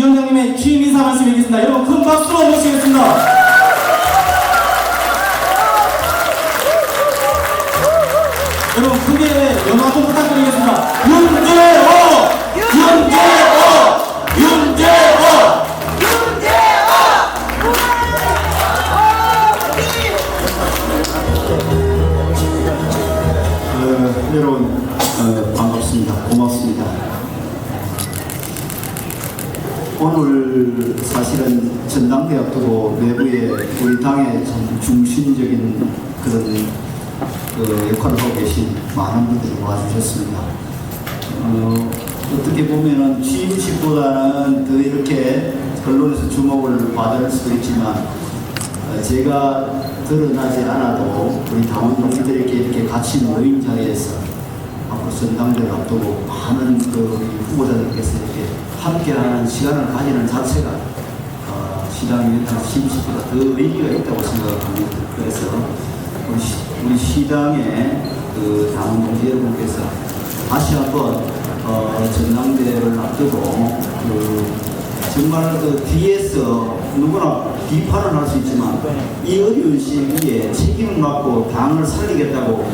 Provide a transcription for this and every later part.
위원장님의 취임 인사 말씀드리겠습니다. 여러분 큰 박수로 모시겠습니다. 여러분 크게 연화 좀 부탁드리겠습니다. 윤재호! 윤재호! 윤재호! 여러분 반갑습니다. 고맙습니다. 오늘 사실은 전당대 앞두고 내부에 우리 당의 좀 중심적인 그런 역할을 하고 계신 많은 분들이 와주셨습니다. 어떻게 보면은 취임식보다는 더 이렇게 언론에서 주목을 받을 수도 있지만 제가 드러나지 않아도 우리 당원 동지들에게 이렇게 같이 모인 자리에서 앞으로 전당대를 앞두고 많은 우리 후보자들께서 이렇게 함께하는 시간을 가지는 자체가 시당위원장 취임식보다 더 의미가 있다고 생각합니다. 그래서 우리 시당의 당원 동지 여러분께서 다시 한번 전당대를 앞두고 정말 뒤에서 누구나 비판을 할 수 있지만 이 어려운 시기에 책임을 맡고 당을 살리겠다고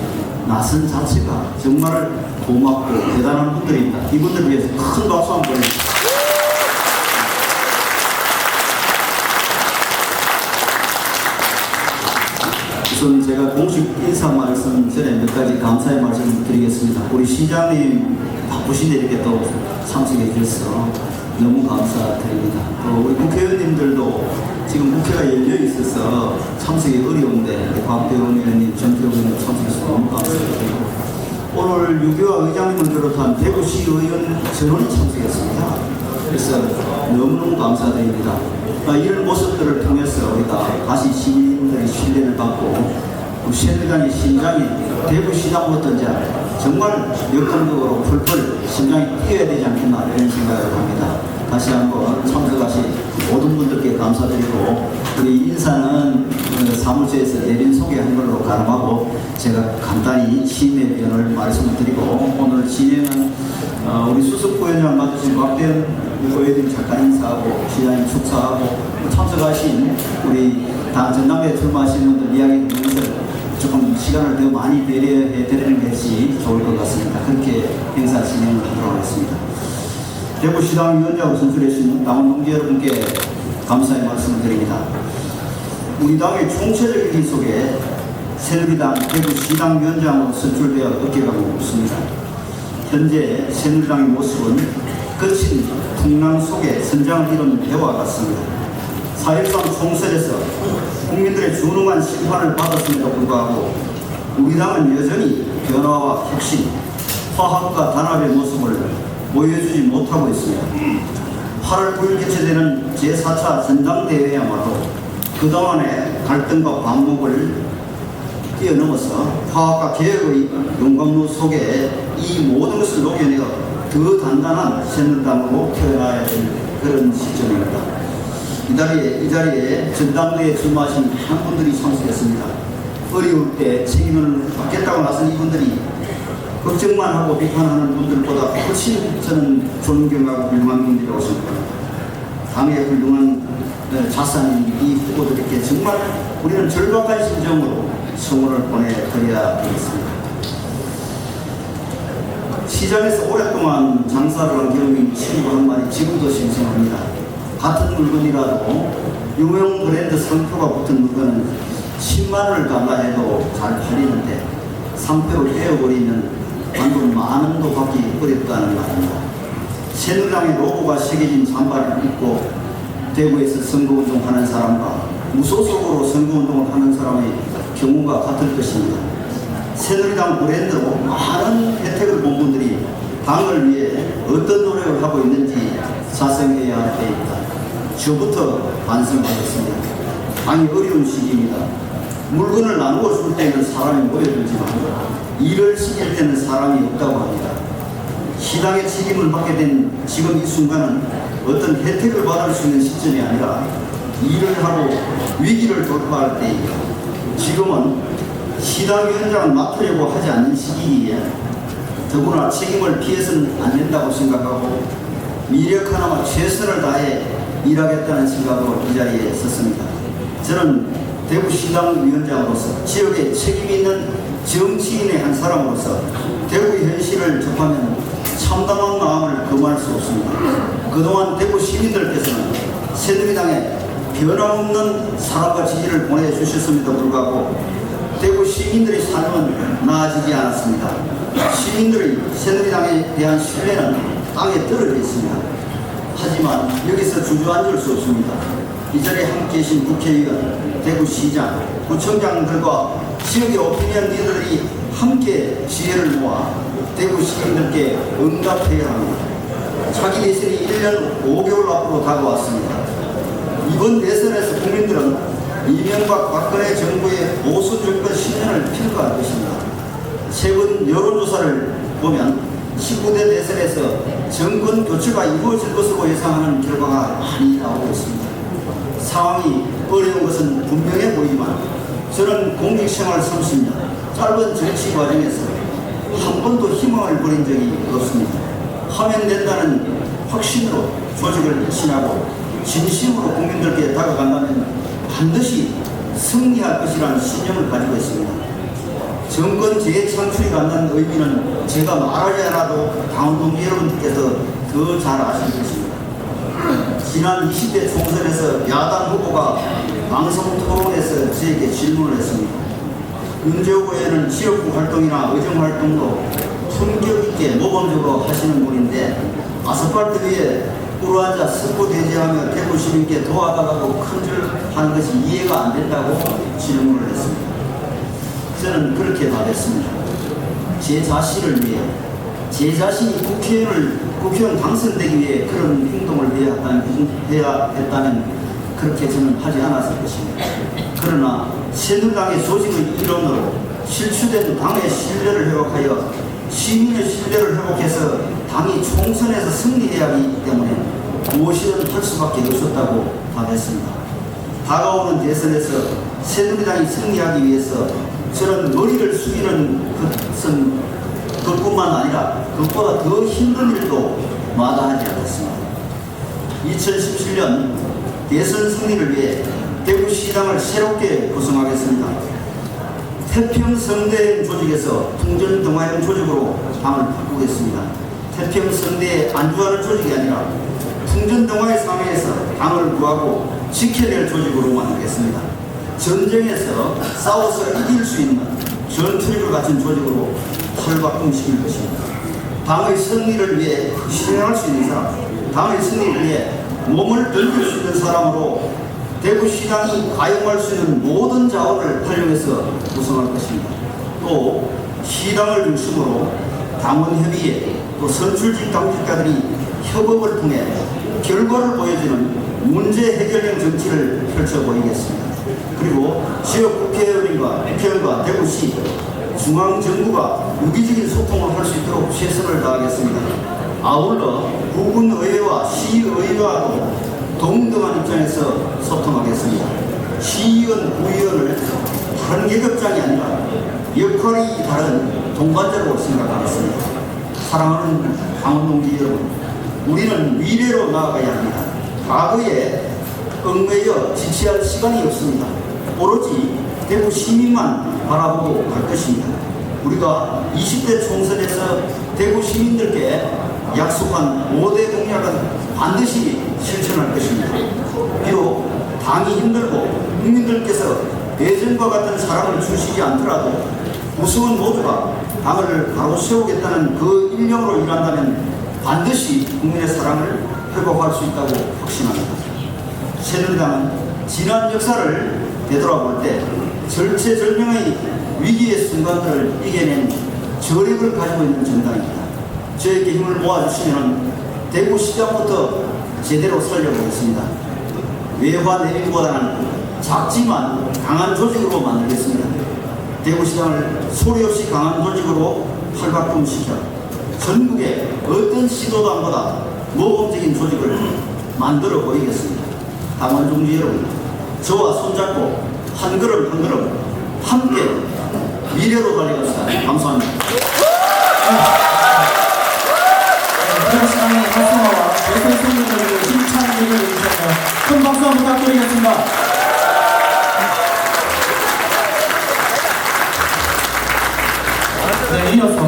나선 자체가 정말 고맙고 대단한 분들입니다. 이분들 위해서 큰 박수 한번 보내주십시오. 우선 제가 공식 인사 말씀 전에 몇 가지 감사의 말씀을 드리겠습니다. 우리 시장님 바쁘신데 이렇게 또 참석해 주셔서 너무 감사드립니다. 우리 국회의원님들도 지금 국회가 열려 있어서 참석이 어려운데 박대원 의원님, 정태호 의원님 참석해서 너무 감사드리고 오늘 유교화 의장님을 비롯한 대구시의원 전원이 참석했습니다. 그래서 너무너무 감사드립니다. 이런 모습들을 통해서 우리가 다시 시민들의 신뢰를 받고 새누리당의 심장이 대구시장부터 이제 정말 역동적으로 풀풀 심장이 뛰어야 되지 않겠나 이런 생각을 합니다. 다시 한번 참석하신 모든 분들께 감사드리고 우리 인사는 사무처에서 내린 소개한 걸로 가름하고 제가 간단히 시임의 변을 말씀을 드리고 오늘 진행은 우리 수석부위원장 맡으신 박대원 의원님 잠깐 인사하고 시장님 축사하고 참석하신 우리 당 전당대에 출마하신 분들 이야기 듣면서 조금 시간을 더 많이 배려해 드리는 것이 좋을 것 같습니다. 그렇게 행사 진행을 하도록 하겠습니다. 대구시당 위원장으로 선출되신 당원 동지 여러분께 감사의 말씀을 드립니다. 우리 당의 총체적인 길 속에 새누리당 대구시당 위원장으로 선출되어 어깨가고 있습니다. 현재 새누리당의 모습은 거친 풍랑 속에 선장을 이룬 배와 같습니다. 4.13 총선에서 국민들의 준엄한 심판을 받았음에도 불구하고 우리 당은 여전히 변화와 혁신, 화합과 단합의 모습을 보여주지 못하고 있습니다. 8월 9일 개최되는 제4차 전당대회야말로 그동안의 갈등과 반목을 뛰어넘어서 화합과 개혁의 용광로 속에 이 모든 것을 녹여내어 더 단단한 새누리당으로 태어나야 될 그런 시점입니다. 이 자리에 전당대회에 출마하신 많은 분들이 참석했습니다. 어려울 때 책임을 받겠다고 나선 이분들이 걱정만 하고 비판하는 분들보다 훨씬 저는 존경하고 유망인들이라고 생각합니다. 당의 훌륭한 자산인 이 후보들에게 정말 우리는 절박한 심정으로 성원을 보내드려야 되겠습니다. 시장에서 오랫동안 장사를 한 경험인 친구 한 마리 지금도 신선합니다. 같은 물건이라도 유명 브랜드 상표가 붙은 물건은 10만 원을 담가해도 잘 팔리는데 상표를 떼어버리면 단돈 10,000원도 받기 어렵다는 말입니다. 새누리당의 로고가 새겨진 잠바를 입고 대구에서 선거운동하는 사람과 무소속으로 선거운동을 하는 사람의 경우가 같을 것입니다. 새누리당 브랜드로 많은 혜택을 본 분들이 당을 위해 어떤 노력을 하고 있는지 자성해야 할 때입니다. 저부터 반성하겠습니다. 당이 어려운 시기입니다. 물건을 나누어 줄 때는 사람이 모여들지만 일을 시킬 때는 사람이 없다고 합니다. 시당의 책임을 맡게 된 지금 이 순간은 어떤 혜택을 받을 수 있는 시점이 아니라 일을 하고 위기를 돌파할 때입니다. 지금은 시당위원장을 맡으려고 하지 않는 시기이기에 더구나 책임을 피해서는 안 된다고 생각하고 미력 하나마 최선을 다해 일하겠다는 생각으로 이 자리에 섰습니다. 저는 대구시당 위원장으로서 지역에 책임 있는 정치인의 한 사람으로서 대구의 현실을 접하면 참담한 마음을 금할 수 없습니다. 그동안 대구 시민들께서는 새누리당에 변함없는 사랑과 지지를 보내주셨음에도 불구하고 대구 시민들의 삶은 나아지지 않았습니다. 시민들의 새누리당에 대한 신뢰는 땅에 떨어져 있습니다. 하지만 여기서 주저앉을 수 없습니다. 이 자리에 함께 계신 국회의원, 대구시장, 구청장들과 지역의 오피니언 리더들이 함께 지혜를 모아 대구 시민들께 응답해야 합니다. 차기 대선이 1년 5개월 앞으로 다가왔습니다. 이번 대선에서 국민들은 이명박 박근혜 정부의 보수 정권 10년을 평가할 것입니다. 최근 여론조사를 보면 19대 대선에서 정권 교체가 이루어질 것으로 예상하는 결과가 많이 나오고 있습니다. 상황이 어려운 것은 분명해 보이지만 저는 공직생활 30년 짧은 정치 과정에서 한 번도 희망을 버린 적이 없습니다. 하면 된다는 확신으로 조직을 신하고 진심으로 국민들께 다가간다면 반드시 승리할 것이라는 신념을 가지고 있습니다. 정권 재창출이 갖는 의미는 제가 말하지 않아도 당원동지 여러분들께서 더 잘 아실 것입니다. 지난 20대 총선에서 야당 후보가 방송 토론에서 저에게 질문을 했습니다. 윤재호 의원은 지역구 활동이나 의정 활동도 품격 있게 모범적으로 하시는 분인데 아스팔트 위에 꿇어앉아 석고대죄하며 대구 시민께 도와달라고 큰절하는 것이 이해가 안 된다고 질문을 했습니다. 저는 그렇게 답했습니다. 제 자신을 위해, 제 자신이 국회의원 당선되기 위해 그런 행동을 해야 했다면 그렇게 저는 하지 않았을 것입니다. 그러나 새누리당의 조직의 일원으로 실추된 당의 신뢰를 회복하여 시민의 신뢰를 회복해서 당이 총선에서 승리해야 하기 때문에 무엇이든 할 수밖에 없었다고 답했습니다. 다가오는 대선에서 새누리당이 승리하기 위해서 저는 머리를 숙이는 것뿐만 아니라 그것보다 더 힘든 일도 마다하지 않았습니다. 2017년 대선 승리를 위해 대구시당을 새롭게 구성하겠습니다. 태평성대행 조직에서 풍전동아형 조직으로 당을 바꾸겠습니다. 태평성대에 안주하는 조직이 아니라 풍전동아의 상황에서 당을 구하고 지켜낼 조직으로 만들겠습니다. 전쟁에서 싸워서 이길 수 있는 전투력을 갖춘 조직으로 탈바꿈시킬 것입니다. 당의 승리를 위해 희생할 수 있는 사람, 당의 승리를 위해 몸을 던질 수 있는 사람으로 대구시당이 가용할 수 있는 모든 자원을 활용해서 구성할 것입니다. 또 시당을 중심으로 당원협의회 또 선출직 당직자들이 협업을 통해 결과를 보여주는 문제 해결형 정치를 펼쳐 보이겠습니다. 그리고 지역 국회의원과 대구시 중앙정부가 유기적인 소통을 할 수 있도록 최선을 다하겠습니다. 아울러 부군의회와 시의회와도 동등한 입장에서 소통하겠습니다. 시의원, 구의원을 다른 계급장이 아니라 역할이 다른 동반자로 생각하겠습니다. 사랑하는 강원동지 여러분, 우리는 미래로 나아가야 합니다. 과거에 얽매여 지체할 시간이 없습니다. 오로지 대구 시민만 바라보고 갈 것입니다. 우리가 20대 총선에서 대구 시민들께 약속한 5대 공약은 반드시 실천할 것입니다. 비록 당이 힘들고 국민들께서 예전과 같은 사랑을 주시지 않더라도 우승은 모두가 당을 바로 세우겠다는 그 일념으로 일한다면 반드시 국민의 사랑을 회복할 수 있다고 확신합니다. 새누리당은 지난 역사를 되돌아볼 때 절체절명의 위기의 순간들을 이겨낸 저력을 가지고 있는 정당입니다. 저에게 힘을 모아주시면 대구시장부터 제대로 살려보겠습니다. 외화 내림보다는 작지만 강한 조직으로 만들겠습니다. 대구시장을 소리 없이 강한 조직으로 활바꿈시켜 전국에 어떤 시도당보다 모범적인 조직을 만들어 보이겠습니다. 당원 동지 여러분, 저와 손잡고 한 걸음 한 걸음 함께 미래로 달려갑시다. 감사합니다. 대구시장의 활성화와 대선 승리를 위해 힘찬 일을 인정합니다. 큰 박수 한번 부탁드리겠습니다. 네, 이어서